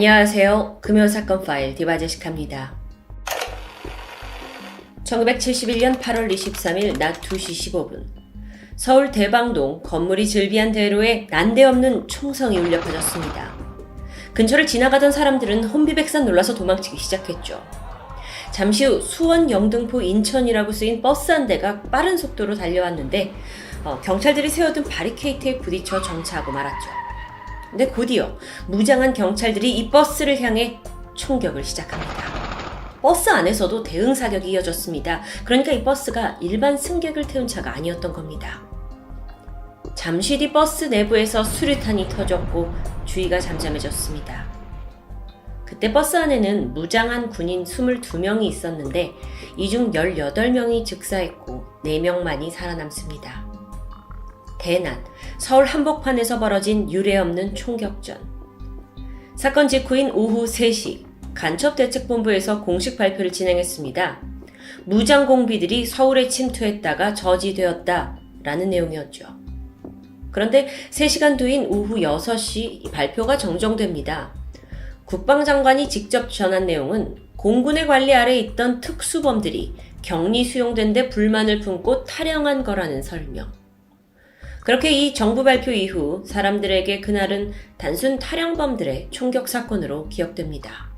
안녕하세요. 금요사건 파일 디바제식합니다. 1971년 8월 23일 낮 2시 15분 서울 대방동 건물이 즐비한 대로에 난데없는 총성이 울려 퍼졌습니다. 근처를 지나가던 사람들은 혼비백산 놀라서 도망치기 시작했죠. 잠시 후 수원, 영등포, 인천이라고 쓰인 버스 한 대가 빠른 속도로 달려왔는데 경찰들이 세워둔 바리케이트에 부딪혀 정차하고 말았죠. 근데 곧이어 무장한 경찰들이 이 버스를 향해 총격을 시작합니다. 버스 안에서도 대응 사격이 이어졌습니다. 그러니까 이 버스가 일반 승객을 태운 차가 아니었던 겁니다. 잠시 뒤 버스 내부에서 수류탄이 터졌고 주위가 잠잠해졌습니다. 그때 버스 안에는 무장한 군인 22명이 있었는데 이 중 18명이 즉사했고 4명만이 살아남습니다. 대난, 서울 한복판에서 벌어진 유례없는 총격전. 사건 직후인 오후 3시 간첩대책본부에서 공식 발표를 진행했습니다. 무장공비들이 서울에 침투했다가 저지되었다 라는 내용이었죠. 그런데 3시간 뒤인 오후 6시 발표가 정정됩니다. 국방장관이 직접 전한 내용은 공군의 관리 아래 있던 특수범들이 격리 수용된 데 불만을 품고 탈영한 거라는 설명. 그렇게 이 정부 발표 이후 사람들에게 그날은 단순 탈영범들의 총격 사건으로 기억됩니다.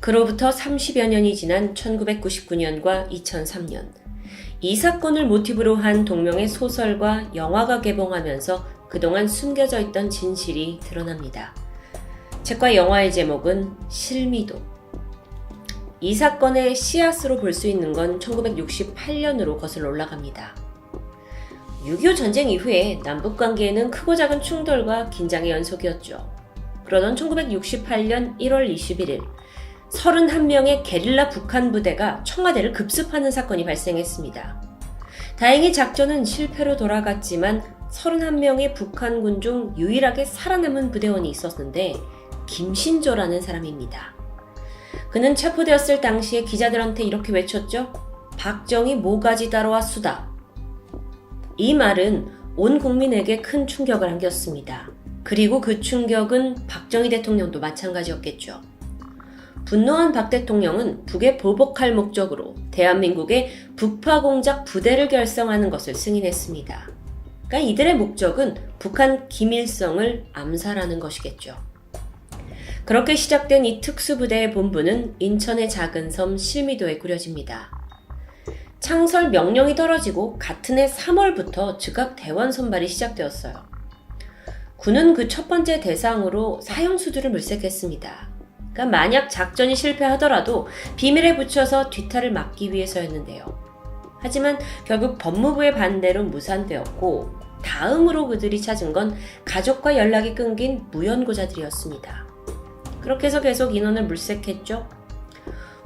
그로부터 30여 년이 지난 1999년과 2003년, 이 사건을 모티브로 한 동명의 소설과 영화가 개봉하면서 그동안 숨겨져 있던 진실이 드러납니다. 책과 영화의 제목은 실미도. 이 사건의 씨앗으로 볼 수 있는 건 1968년으로 거슬러 올라갑니다. 6.25 전쟁 이후에 남북관계에는 크고 작은 충돌과 긴장의 연속이었죠. 그러던 1968년 1월 21일 31명의 게릴라 북한 부대가 청와대를 급습하는 사건이 발생했습니다. 다행히 작전은 실패로 돌아갔지만 31명의 북한군 중 유일하게 살아남은 부대원이 있었는데 김신조라는 사람입니다. 그는 체포되었을 당시에 기자들한테 이렇게 외쳤죠. 박정희 모가지 따러와 수다. 이 말은 온 국민에게 큰 충격을 안겼습니다. 그리고 그 충격은 박정희 대통령도 마찬가지였겠죠. 분노한 박 대통령은 북에 보복할 목적으로 대한민국의 북파공작 부대를 결성하는 것을 승인했습니다. 그러니까 이들의 목적은 북한 김일성을 암살하는 것이겠죠. 그렇게 시작된 이 특수부대의 본부는 인천의 작은 섬 실미도에 꾸려집니다. 창설 명령이 떨어지고 같은 해 3월부터 즉각 대원 선발이 시작되었어요. 군은 그 첫 번째 대상으로 사형수들을 물색했습니다. 그러니까 만약 작전이 실패하더라도 비밀에 붙여서 뒤탈을 막기 위해서였는데요. 하지만 결국 법무부의 반대로 무산되었고 다음으로 그들이 찾은 건 가족과 연락이 끊긴 무연고자들이었습니다. 그렇게 해서 계속 인원을 물색했죠.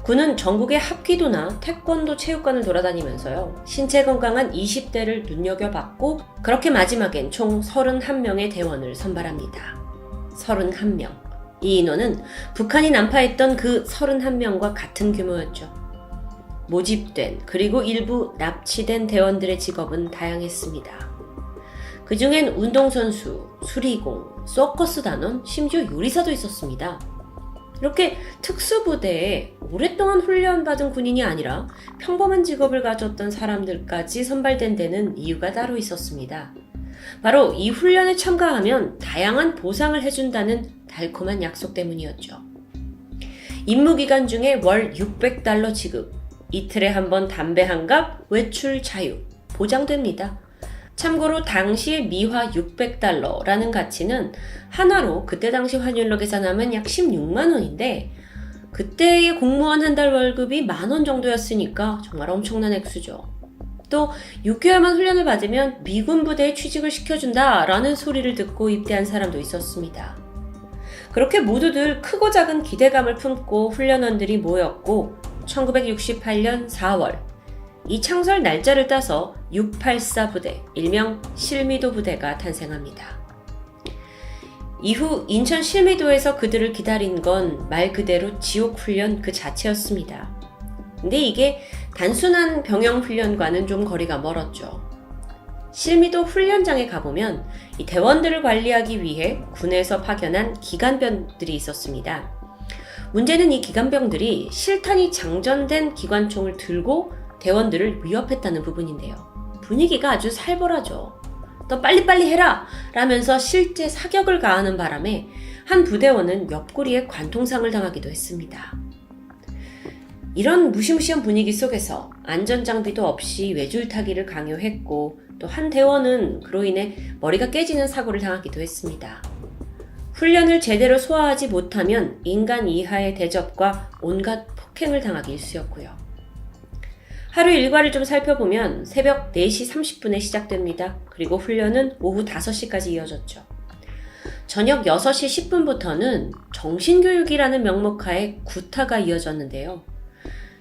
군은 전국의 합기도나 태권도 체육관을 돌아다니면서요. 신체 건강한 20대를 눈여겨봤고 그렇게 마지막엔 총 31명의 대원을 선발합니다. 31명. 이 인원은 북한이 난파했던 그 31명과 같은 규모였죠. 모집된 그리고 일부 납치된 대원들의 직업은 다양했습니다. 그 중엔 운동선수, 수리공, 서커스 단원, 심지어 요리사도 있었습니다. 이렇게 특수부대에 오랫동안 훈련받은 군인이 아니라 평범한 직업을 가졌던 사람들까지 선발된 데는 이유가 따로 있었습니다. 바로 이 훈련에 참가하면 다양한 보상을 해준다는 달콤한 약속 때문이었죠. 임무기간 중에 월 600달러 지급, 이틀에 한 번 담배 한 갑, 외출 자유, 보장됩니다. 참고로 당시의 미화 600달러라는 가치는 하나로 그때 당시 환율로 계산하면 약 16만 원인데 그때의 공무원 한 달 월급이 10,000원 정도였으니까 정말 엄청난 액수죠. 또 6개월만 훈련을 받으면 미군 부대에 취직을 시켜준다라는 소리를 듣고 입대한 사람도 있었습니다. 그렇게 모두들 크고 작은 기대감을 품고 훈련원들이 모였고 1968년 4월 이 창설 날짜를 따서 684 부대, 일명 실미도 부대가 탄생합니다. 이후 인천 실미도에서 그들을 기다린 건 말 그대로 지옥훈련 그 자체였습니다. 근데 이게 단순한 병영훈련과는 좀 거리가 멀었죠. 실미도 훈련장에 가보면 이 대원들을 관리하기 위해 군에서 파견한 기관병들이 있었습니다. 문제는 이 기관병들이 실탄이 장전된 기관총을 들고 대원들을 위협했다는 부분인데요. 분위기가 아주 살벌하죠. 더 빨리빨리 해라! 라면서 실제 사격을 가하는 바람에 한 부대원은 옆구리에 관통상을 당하기도 했습니다. 이런 무시무시한 분위기 속에서 안전장비도 없이 외줄타기를 강요했고 또 한 대원은 그로 인해 머리가 깨지는 사고를 당하기도 했습니다. 훈련을 제대로 소화하지 못하면 인간 이하의 대접과 온갖 폭행을 당하기 일쑤였고요. 하루 일과를 좀 살펴보면 새벽 4시 30분에 시작됩니다. 그리고 훈련은 오후 5시까지 이어졌죠. 저녁 6시 10분부터는 정신교육이라는 명목하에 구타가 이어졌는데요.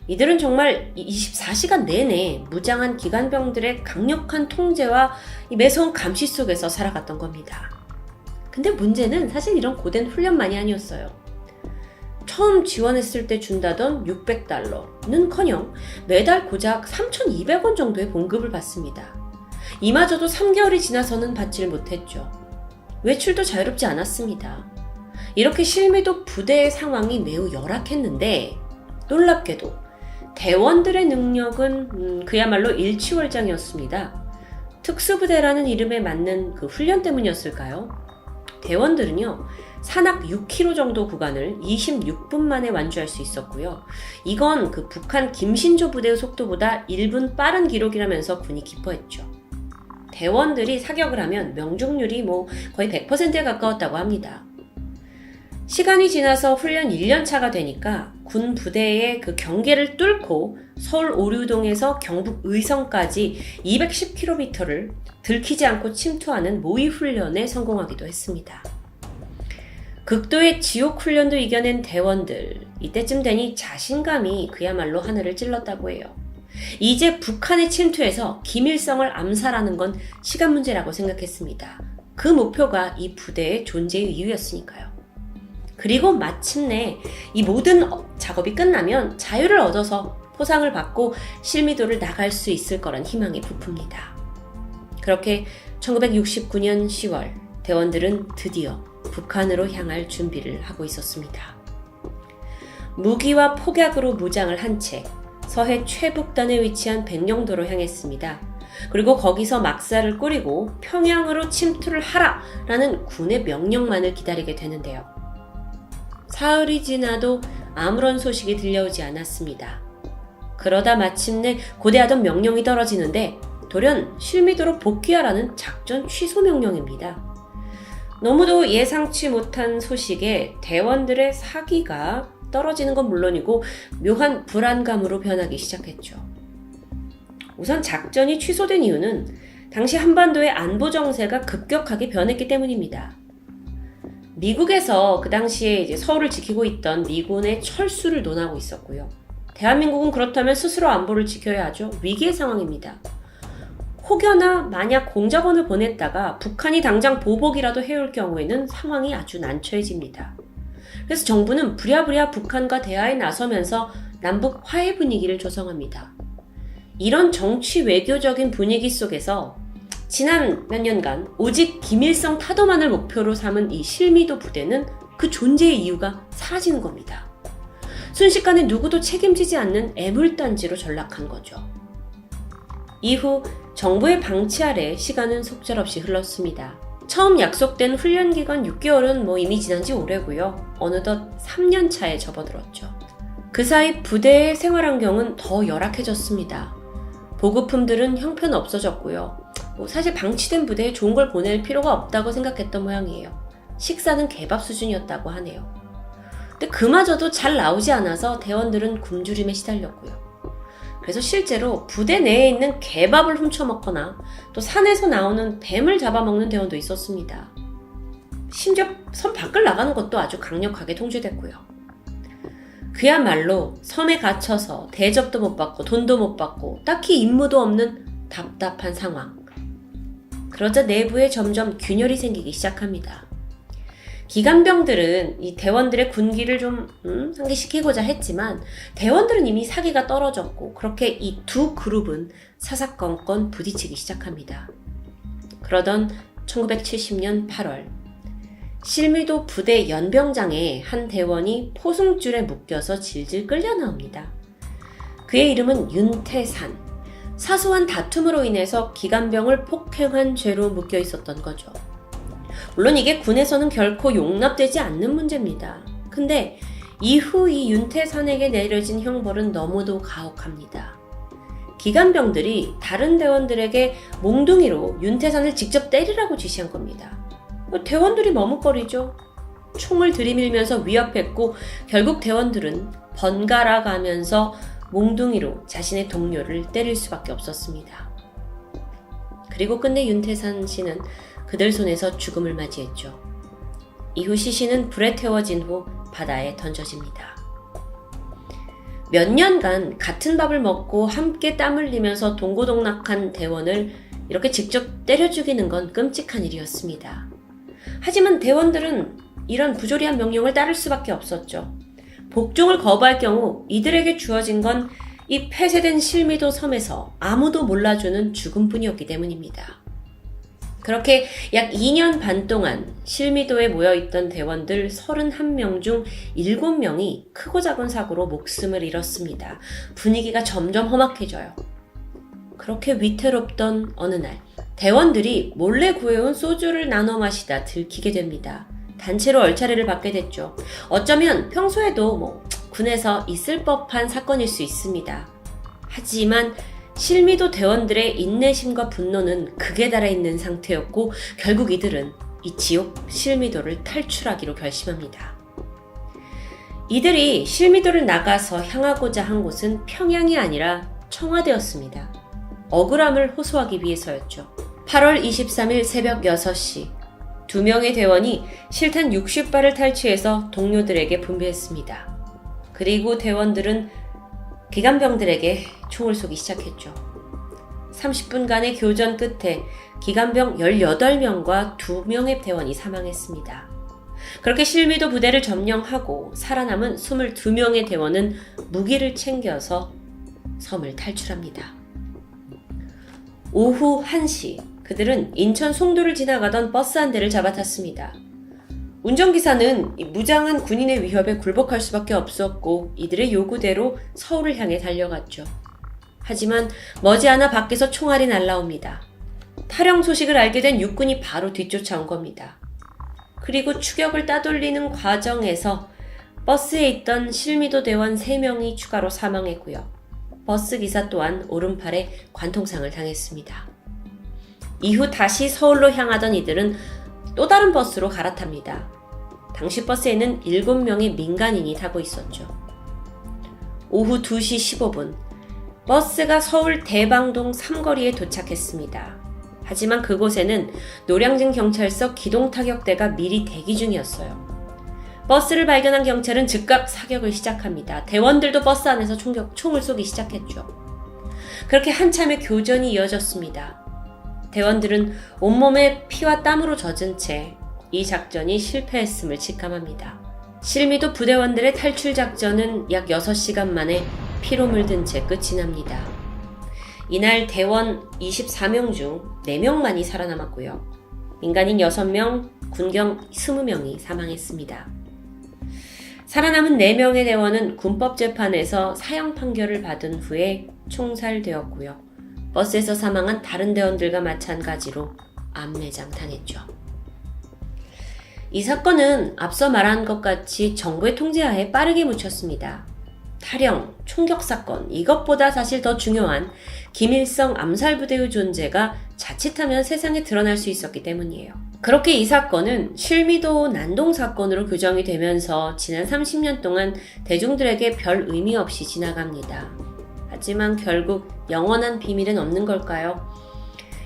이들은 정말 24시간 내내 무장한 기관병들의 강력한 통제와 매서운 감시 속에서 살아갔던 겁니다. 근데 문제는 사실 이런 고된 훈련만이 아니었어요. 처음 지원했을 때 준다던 $600는커녕 매달 고작 3,200원 정도의 봉급을 받습니다. 이마저도 3개월이 지나서는 받질 못했죠. 외출도 자유롭지 않았습니다. 이렇게 실미도 부대의 상황이 매우 열악했는데 놀랍게도 대원들의 능력은 그야말로 일취월장이었습니다. 특수부대라는 이름에 맞는 그 훈련 때문이었을까요? 대원들은요, 산악 6km 정도 구간을 26분 만에 완주할 수 있었고요. 이건 그 북한 김신조 부대의 속도보다 1분 빠른 기록이라면서 군이 기뻐했죠. 대원들이 사격을 하면 명중률이 거의 100%에 가까웠다고 합니다. 시간이 지나서 훈련 1년차가 되니까 군 부대의 그 경계를 뚫고 서울 오류동에서 경북 의성까지 210km를 들키지 않고 침투하는 모의 훈련에 성공하기도 했습니다. 극도의 지옥 훈련도 이겨낸 대원들, 이때쯤 되니 자신감이 그야말로 하늘을 찔렀다고 해요. 이제 북한에 침투해서 김일성을 암살하는 건 시간 문제라고 생각했습니다. 그 목표가 이 부대의 존재의 이유였으니까요. 그리고 마침내 이 모든 작업이 끝나면 자유를 얻어서 포상을 받고 실미도를 나갈 수 있을 거란 희망이 부풉니다. 그렇게 1969년 10월 대원들은 드디어 북한으로 향할 준비를 하고 있었습니다. 무기와 폭약으로 무장을 한 채 서해 최북단에 위치한 백령도로 향했습니다. 그리고 거기서 막사를 꾸리고 평양으로 침투를 하라라는 군의 명령만을 기다리게 되는데요. 사흘이 지나도 아무런 소식이 들려오지 않았습니다. 그러다 마침내 고대하던 명령이 떨어지는데 돌연 실미도로 복귀하라는 작전 취소 명령입니다. 너무도 예상치 못한 소식에 대원들의 사기가 떨어지는 건 물론이고 묘한 불안감으로 변하기 시작했죠. 우선 작전이 취소된 이유는 당시 한반도의 안보 정세가 급격하게 변했기 때문입니다. 미국에서 그 당시에 이제 서울을 지키고 있던 미군의 철수를 논하고 있었고요. 대한민국은 그렇다면 스스로 안보를 지켜야 하죠. 위기의 상황입니다. 혹여나 만약 공작원을 보냈다가 북한이 당장 보복이라도 해올 경우에는 상황이 아주 난처해집니다. 그래서 정부는 부랴부랴 북한과 대화에 나서면서 남북 화해 분위기를 조성합니다. 이런 정치 외교적인 분위기 속에서 지난 몇 년간 오직 김일성 타도만을 목표로 삼은 이 실미도 부대는 그 존재의 이유가 사라지는 겁니다. 순식간에 누구도 책임지지 않는 애물단지로 전락한 거죠. 이후 정부의 방치 아래 시간은 속절없이 흘렀습니다. 처음 약속된 훈련 기간 6개월은 이미 지난 지 오래고요. 어느덧 3년 차에 접어들었죠. 그 사이 부대의 생활 환경은 더 열악해졌습니다. 보급품들은 형편없어졌고요. 사실 방치된 부대에 좋은 걸 보낼 필요가 없다고 생각했던 모양이에요. 식사는 개밥 수준이었다고 하네요. 근데 그마저도 잘 나오지 않아서 대원들은 굶주림에 시달렸고요. 그래서 실제로 부대 내에 있는 개밥을 훔쳐먹거나 또 산에서 나오는 뱀을 잡아먹는 대원도 있었습니다. 심지어 섬 밖을 나가는 것도 아주 강력하게 통제됐고요. 그야말로 섬에 갇혀서 대접도 못 받고 돈도 못 받고 딱히 임무도 없는 답답한 상황. 그러자 내부에 점점 균열이 생기기 시작합니다. 기관병들은 이 대원들의 군기를 좀 상기시키고자 했지만 대원들은 이미 사기가 떨어졌고 그렇게 이 두 그룹은 사사건건 부딪히기 시작합니다. 그러던 1970년 8월 실미도 부대 연병장에 한 대원이 포승줄에 묶여서 질질 끌려 나옵니다. 그의 이름은 윤태산. 사소한 다툼으로 인해서 기관병을 폭행한 죄로 묶여 있었던 거죠. 물론 이게 군에서는 결코 용납되지 않는 문제입니다. 근데 이후 이 윤태산에게 내려진 형벌은 너무도 가혹합니다. 기관병들이 다른 대원들에게 몽둥이로 윤태산을 직접 때리라고 지시한 겁니다. 대원들이 머뭇거리죠. 총을 들이밀면서 위협했고 결국 대원들은 번갈아 가면서 몽둥이로 자신의 동료를 때릴 수밖에 없었습니다. 그리고 끝내 윤태산 씨는 그들 손에서 죽음을 맞이했죠. 이후 시신은 불에 태워진 후 바다에 던져집니다. 몇 년간 같은 밥을 먹고 함께 땀 흘리면서 동고동락한 대원을 이렇게 직접 때려 죽이는 건 끔찍한 일이었습니다. 하지만 대원들은 이런 부조리한 명령을 따를 수밖에 없었죠. 복종을 거부할 경우 이들에게 주어진 건 이 폐쇄된 실미도 섬에서 아무도 몰라주는 죽음뿐이었기 때문입니다. 그렇게 약 2년 반 동안 실미도에 모여있던 대원들 31명 중 7명이 크고 작은 사고로 목숨을 잃었습니다. 분위기가 점점 험악해져요. 그렇게 위태롭던 어느 날, 대원들이 몰래 구해온 소주를 나눠 마시다 들키게 됩니다. 단체로 얼차례를 받게 됐죠. 어쩌면 평소에도 군에서 있을 법한 사건일 수 있습니다. 하지만 실미도 대원들의 인내심과 분노는 극에 달해 있는 상태였고 결국 이들은 이 지옥 실미도를 탈출하기로 결심합니다. 이들이 실미도를 나가서 향하고자 한 곳은 평양이 아니라 청와대였습니다. 억울함을 호소하기 위해서였죠. 8월 23일 새벽 6시 2명의 대원이 실탄 60발을 탈취해서 동료들에게 분배했습니다. 그리고 대원들은 기관병들에게 총을 쏘기 시작했죠. 30분간의 교전 끝에 기관병 18명과 2명의 대원이 사망했습니다. 그렇게 실미도 부대를 점령하고 살아남은 22명의 대원은 무기를 챙겨서 섬을 탈출합니다. 오후 1시 그들은 인천 송도를 지나가던 버스 한 대를 잡아탔습니다. 운전기사는 무장한 군인의 위협에 굴복할 수밖에 없었고 이들의 요구대로 서울을 향해 달려갔죠. 하지만 머지않아 밖에서 총알이 날라옵니다. 탈영 소식을 알게 된 육군이 바로 뒤쫓아온 겁니다. 그리고 추격을 따돌리는 과정에서 버스에 있던 실미도 대원 3명이 추가로 사망했고요. 버스 기사 또한 오른팔에 관통상을 당했습니다. 이후 다시 서울로 향하던 이들은 또 다른 버스로 갈아탑니다. 당시 버스에는 7명의 민간인이 타고 있었죠. 오후 2시 15분 버스가 서울 대방동 삼거리에 도착했습니다. 하지만 그곳에는 노량진 경찰서 기동타격대가 미리 대기 중이었어요. 버스를 발견한 경찰은 즉각 사격을 시작합니다. 대원들도 버스 안에서 총을 쏘기 시작했죠. 그렇게 한참의 교전이 이어졌습니다. 대원들은 온몸에 피와 땀으로 젖은 채 이 작전이 실패했음을 직감합니다. 실미도 부대원들의 탈출 작전은 약 6시간 만에 피로 물든 채 끝이 납니다. 이날 대원 24명 중 4명만이 살아남았고요. 민간인 6명, 군경 20명이 사망했습니다. 살아남은 4명의 대원은 군법재판에서 사형 판결을 받은 후에 총살되었고요. 버스에서 사망한 다른 대원들과 마찬가지로 암매장 당했죠. 이 사건은 앞서 말한 것 같이 정부의 통제하에 빠르게 묻혔습니다. 탈영, 총격 사건, 이것보다 사실 더 중요한 김일성 암살부대의 존재가 자칫하면 세상에 드러날 수 있었기 때문이에요. 그렇게 이 사건은 실미도 난동 사건으로 규정이 되면서 지난 30년 동안 대중들에게 별 의미 없이 지나갑니다. 하지만 결국 영원한 비밀은 없는 걸까요?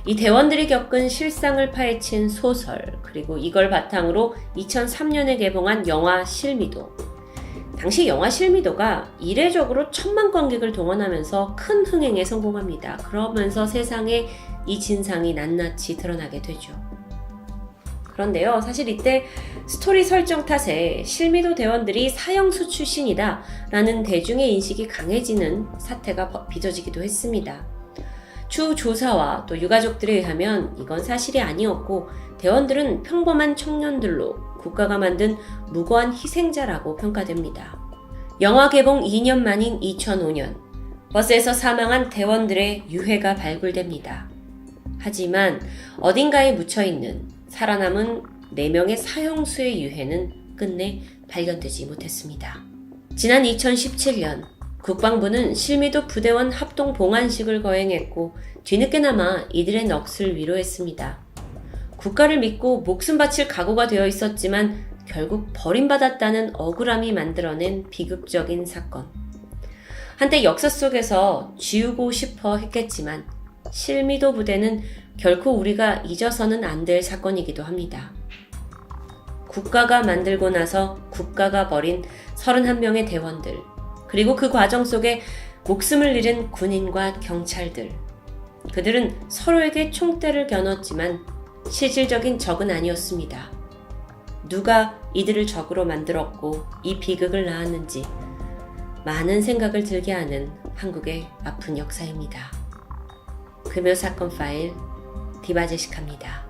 이 대원들이 겪은 실상을 파헤친 소설, 그리고 이걸 바탕으로 2003년에 개봉한 영화 실미도. 당시 영화 실미도가 이례적으로 1000만 관객을 동원하면서 큰 흥행에 성공합니다. 그러면서 세상에 이 진상이 낱낱이 드러나게 되죠. 그런데요, 사실 이때 스토리 설정 탓에 실미도 대원들이 사형수 출신이다 라는 대중의 인식이 강해지는 사태가 빚어지기도 했습니다. 추후 조사와 또 유가족들에 의하면 이건 사실이 아니었고 대원들은 평범한 청년들로 국가가 만든 무고한 희생자라고 평가됩니다. 영화 개봉 2년 만인 2005년, 버스에서 사망한 대원들의 유해가 발굴됩니다. 하지만 어딘가에 묻혀있는 살아남은 4명의 사형수의 유해는 끝내 발견되지 못했습니다. 지난 2017년, 국방부는 실미도 부대원 합동 봉안식을 거행했고 뒤늦게나마 이들의 넋을 위로했습니다. 국가를 믿고 목숨 바칠 각오가 되어 있었지만 결국 버림받았다는 억울함이 만들어낸 비극적인 사건. 한때 역사 속에서 지우고 싶어 했겠지만 실미도 부대는 결코 우리가 잊어서는 안 될 사건이기도 합니다. 국가가 만들고 나서 국가가 버린 31명의 대원들, 그리고 그 과정 속에 목숨을 잃은 군인과 경찰들. 그들은 서로에게 총대를 겨눴지만 실질적인 적은 아니었습니다. 누가 이들을 적으로 만들었고 이 비극을 낳았는지 많은 생각을 들게 하는 한국의 아픈 역사입니다. 금요사건 파일 디바제시카입니다.